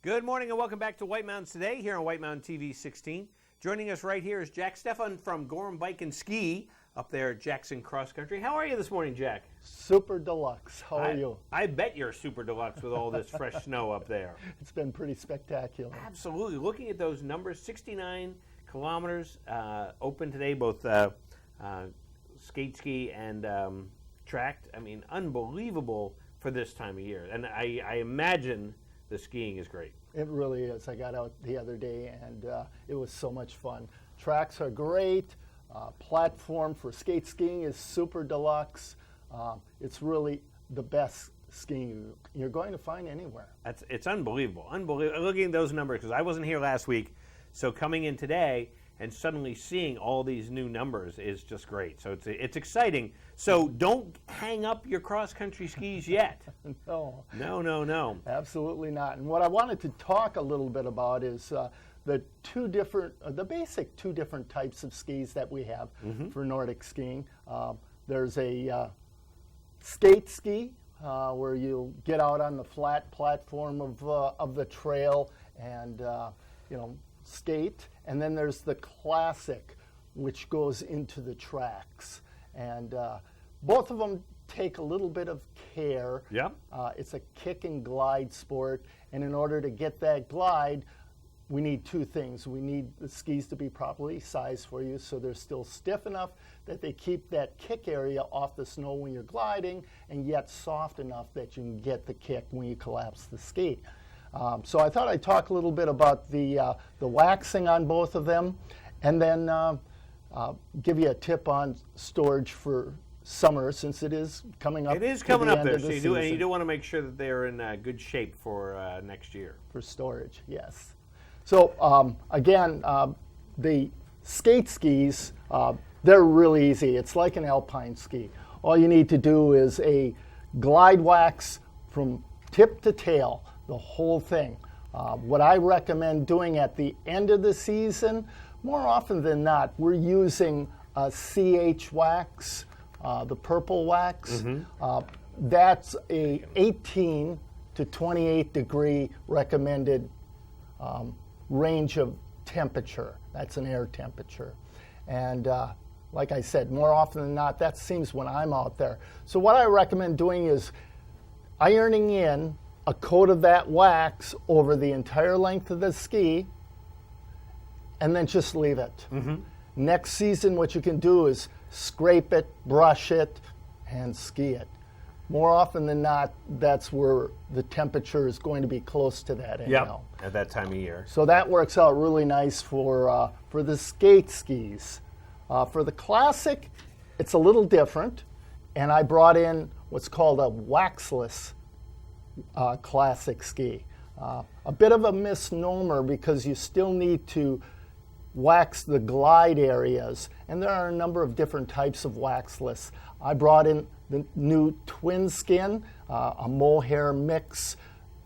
Good morning and welcome back to White Mountains Today here on White Mountain TV 16. Joining us right here is Jack Stefan from Gorham Bike and Ski up there at Jackson Cross Country. How are you this morning, Jack? Super deluxe. How are you? I bet you're super deluxe with all this fresh snow up there. It's been pretty spectacular. Absolutely. Looking at those numbers, 69 kilometers open today, both skate ski and tracked. I mean, unbelievable for this time of year. And I imagine the skiing is great. It really is. I got out the other day and it was so much fun. Tracks are great. Platform for skate skiing is super deluxe. It's really the best skiing you're going to find anywhere. It's unbelievable. Unbelievable. Looking at those numbers, because I wasn't here last week, so coming in today and suddenly seeing all these new numbers is just great. So it's exciting. So don't hang up your cross-country skis yet. No. No. Absolutely not. And what I wanted to talk a little bit about is the basic two different types of skis that we have for Nordic skiing. There's a skate ski where you get out on the flat platform of the trail and skate, and then there's the classic, which goes into the tracks. And both of them take a little bit of care. Yeah. It's a kick and glide sport, and in order to get that glide, we need two things. We need the skis to be properly sized for you so they're still stiff enough that they keep that kick area off the snow when you're gliding, and yet soft enough that you can get the kick when you collapse the ski. So I thought I'd talk a little bit about the waxing on both of them, and then give you a tip on storage for summer, since it is coming up. It is coming up there, so you do want to make sure that they're in good shape for next year. For storage, yes. So again, the skate skis, they're really easy. It's like an alpine ski. All you need to do is a glide wax from tip to tail, the whole thing. What I recommend doing at the end of the season, more often than not, we're using a CH wax, the purple wax. That's a 18 to 28 degree recommended range of temperature. That's an air temperature. And like I said, more often than not, that seems when I'm out there. So what I recommend doing is ironing in a coat of that wax over the entire length of the ski, and then just leave it. Next season, what you can do is scrape it, brush it, and ski it. More often than not, that's where the temperature is going to be close to that anyhow. At that time of year. So that works out really nice for the skate skis. For the classic, it's a little different, and I brought in what's called a waxless classic ski. A bit of a misnomer because you still need to wax the glide areas, and there are a number of different types of waxless. I brought in the new twin skin, a mohair mix.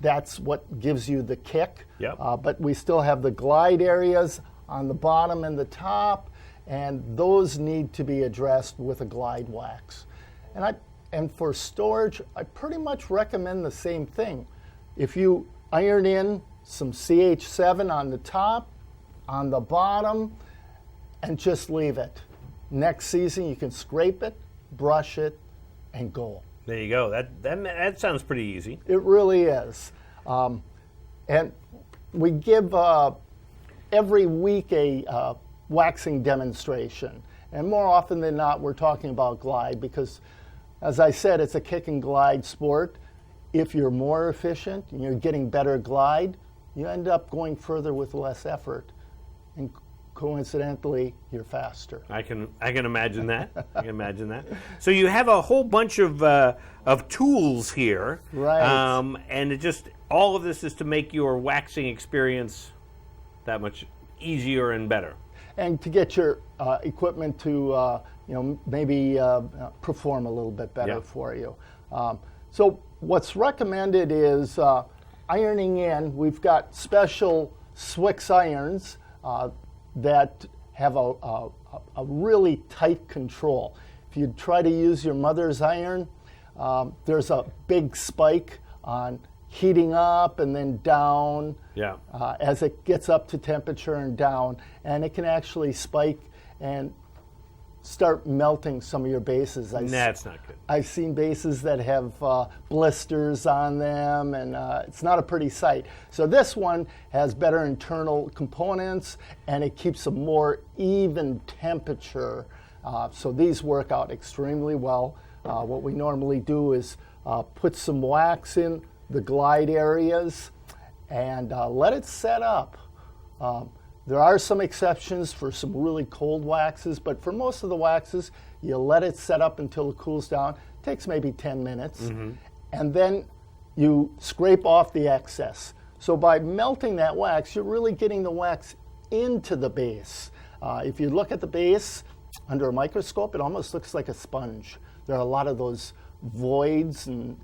That's what gives you the kick. But we still have the glide areas on the bottom and the top, and those need to be addressed with a glide wax. And for storage, I pretty much recommend the same thing. If you iron in some CH7 on the top, on the bottom, and just leave it. Next season, you can scrape it, brush it, and go. There you go. That sounds pretty easy. It really is. And we give every week a waxing demonstration. And more often than not, we're talking about glide because, as I said, it's a kick and glide sport. If you're more efficient and you're getting better glide, you end up going further with less effort. And coincidentally, you're faster. I can imagine that. I can imagine that. So you have a whole bunch of tools here, right? And all of this is to make your waxing experience that much easier and better. And to get your equipment to maybe perform a little bit better for you. So what's recommended is ironing in. We've got special Swix irons that have a really tight control. If you try to use your mother's iron, there's a big spike on heating up and then down Yeah. as it gets up to temperature and down. And it can actually spike and start melting some of your bases. That's not good. I've seen bases that have blisters on them, and it's not a pretty sight. So this one has better internal components, and it keeps a more even temperature. So these work out extremely well. What we normally do is put some wax in the glide areas and let it set up. There are some exceptions for some really cold waxes, but for most of the waxes, you let it set up until it cools down. It takes maybe 10 minutes. And then you scrape off the excess. So by melting that wax, you're really getting the wax into the base. If you look at the base under a microscope, it almost looks like a sponge. There are a lot of those voids, and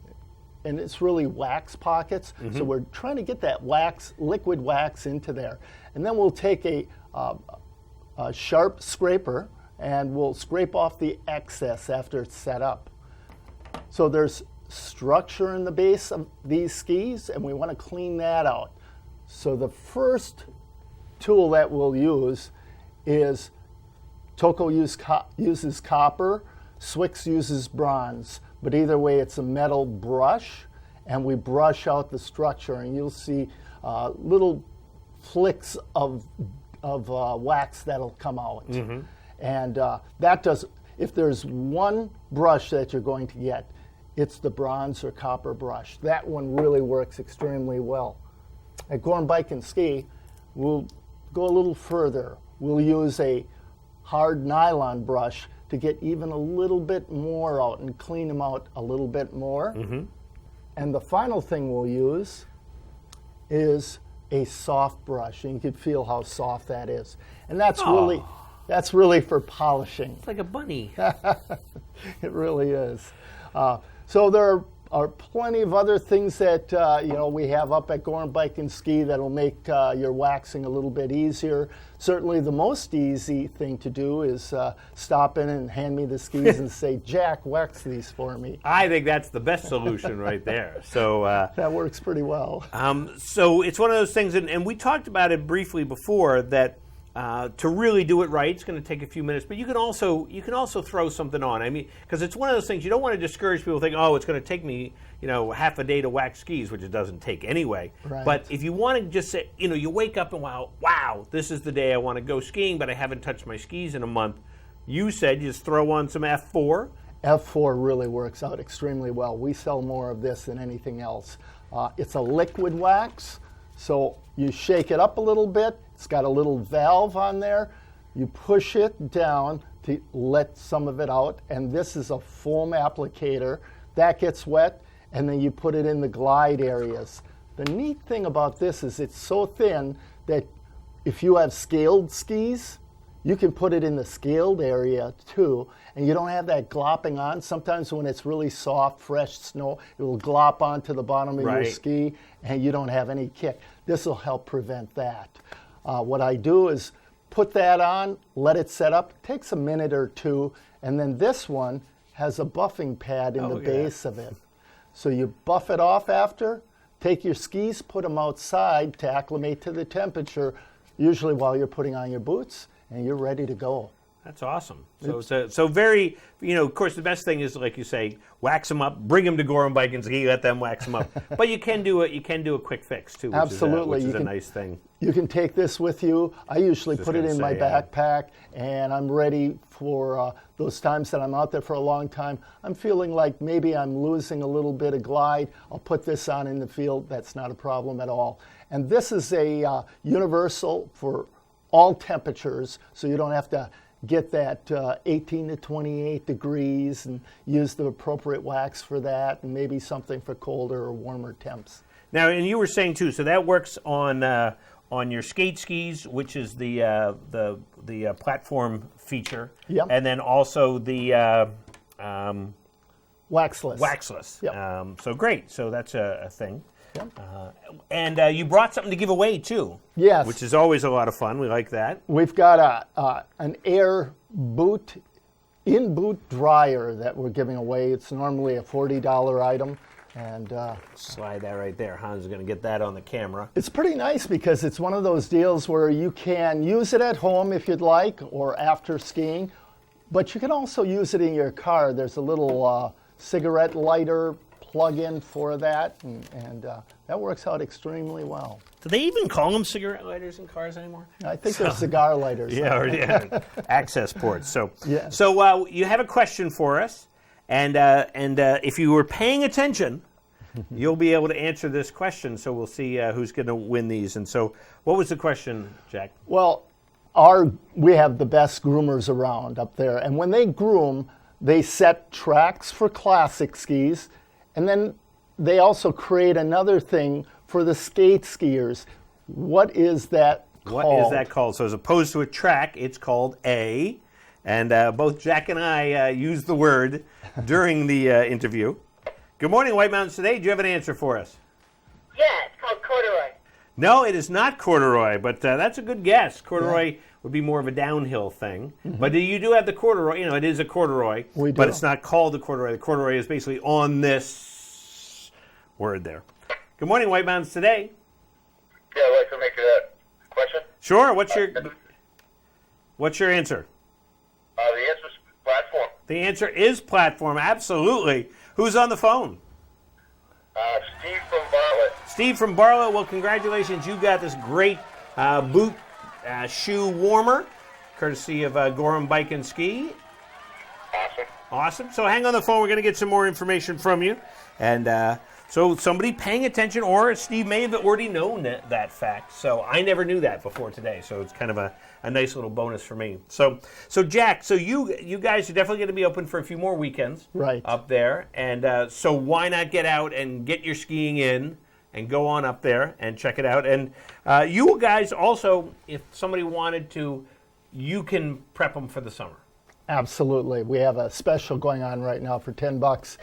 it's really wax pockets. So we're trying to get that wax, liquid wax, into there. And then we'll take a sharp scraper and we'll scrape off the excess after it's set up. So there's structure in the base of these skis, and we want to clean that out. So the first tool that we'll use is Toco uses copper, Swix uses bronze. But either way, it's a metal brush, and we brush out the structure, and you'll see little flicks of wax that'll come out. And that does, if there's one brush that you're going to get, it's the bronze or copper brush. That one really works extremely well. At Gorham Bike and Ski, we'll go a little further. We'll use a hard nylon brush to get even a little bit more out and clean them out a little bit more. And the final thing we'll use is a soft brush, and you can feel how soft that is. And that's really for polishing. It's like a bunny. It really is. So there are plenty of other things that we have up at Gorham Bike and Ski that'll make your waxing a little bit easier. Certainly the most easy thing to do is stop in and hand me the skis and say, Jack, wax these for me. I think that's the best solution right there. So that works pretty well. So it's one of those things, and we talked about it briefly before, that to really do it right, it's going to take a few minutes. But you can also throw something on. I mean, because it's one of those things you don't want to discourage people. Think, oh, it's going to take me half a day to wax skis, which it doesn't take anyway. Right. But if you want to just say, you wake up and wow, this is the day I want to go skiing, but I haven't touched my skis in a month. You said you just throw on some F4. F4 really works out extremely well. We sell more of this than anything else. It's a liquid wax, so you shake it up a little bit. It's got a little valve on there. You push it down to let some of it out, and this is a foam applicator. That gets wet, and then you put it in the glide areas. The neat thing about this is it's so thin that if you have scaled skis, you can put it in the scaled area too, and you don't have that glopping on. Sometimes when it's really soft, fresh snow, it will glop onto the bottom of your ski, and you don't have any kick. This will help prevent that. What I do is put that on, let it set up. It takes a minute or two, and then this one has a buffing pad in the base of it. So you buff it off after, take your skis, put them outside to acclimate to the temperature, usually while you're putting on your boots, and you're ready to go. That's awesome. So very, of course, the best thing is, like you say, wax them up, bring them to Gorham Bike and Ski, let them wax them up. But you can do a quick fix too, which Absolutely. is a nice thing. You can take this with you. I usually put it in my backpack, and I'm ready for those times that I'm out there for a long time. I'm feeling like maybe I'm losing a little bit of glide. I'll put this on in the field. That's not a problem at all. And this is a universal for all temperatures, so you don't have to get that 18 to 28 degrees and use the appropriate wax for that, and maybe something for colder or warmer temps. Now, and you were saying too, so that works on your skate skis, which is the platform feature, and then also the waxless. Waxless. Yep. So great. So that's a thing. Yep. And you brought something to give away too. Yes. Which is always a lot of fun. We like that. We've got an air in-boot dryer that we're giving away. It's normally a $40 item. And Slide that right there. Hans is going to get that on the camera. it's pretty nice because it's one of those deals where you can use it at home if you'd like or after skiing, but you can also use it in your car. There's a little cigarette lighter plug-in for that, and that works out extremely well. Do they even call them cigarette lighters in cars anymore? I think they're cigar lighters. Yeah, access ports. So, Yeah. so you have a question for us, and if you were paying attention, you'll be able to answer this question. So we'll see who's going to win these. And so, what was the question, Jack? Well, we have the best groomers around up there, and when they groom, they set tracks for classic skis, and then they also create another thing for the skate skiers. What is that called? What is that called? So as opposed to a track, it's called a, and both Jack and I used the word during the interview. Good morning, White Mountains Today. Do you have an answer for us? Yeah, it's called corduroy. No, it is not corduroy, but that's a good guess. Corduroy would be more of a downhill thing. But you do have the corduroy. You know, it is a corduroy, We do. but it's not called the corduroy. The corduroy is basically on this word there. Good morning, White Mountains Today. Yeah, I'd like to make a question. Sure. What's your answer? The answer is platform. The answer is platform. Absolutely. Who's on the phone? Steve from Bartlett. Steve from Barlow. Well, congratulations. You got this great boot shoe warmer, courtesy of Gorham Bike and Ski. Awesome. Awesome. So hang on the phone. We're going to get some more information from you. And so somebody paying attention, or Steve may have already known that fact. So I never knew that before today. So it's kind of a nice little bonus for me. So Jack, so you guys are definitely going to be open for a few more weekends Right. up there. And so why not get out and get your skiing in and go on up there and check it out. And you guys also, if somebody wanted to, you can prep them for the summer. Absolutely. We have a special going on right now for $10.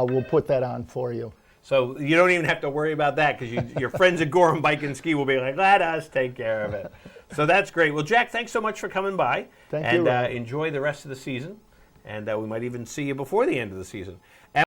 We'll put that on for you. So you don't even have to worry about that because your friends at Gorham Bike and Ski will be like, let us take care of it. So that's great. Well, Jack, thanks so much for coming by. Thank you, And Rob. enjoy the rest of the season. And we might even see you before the end of the season.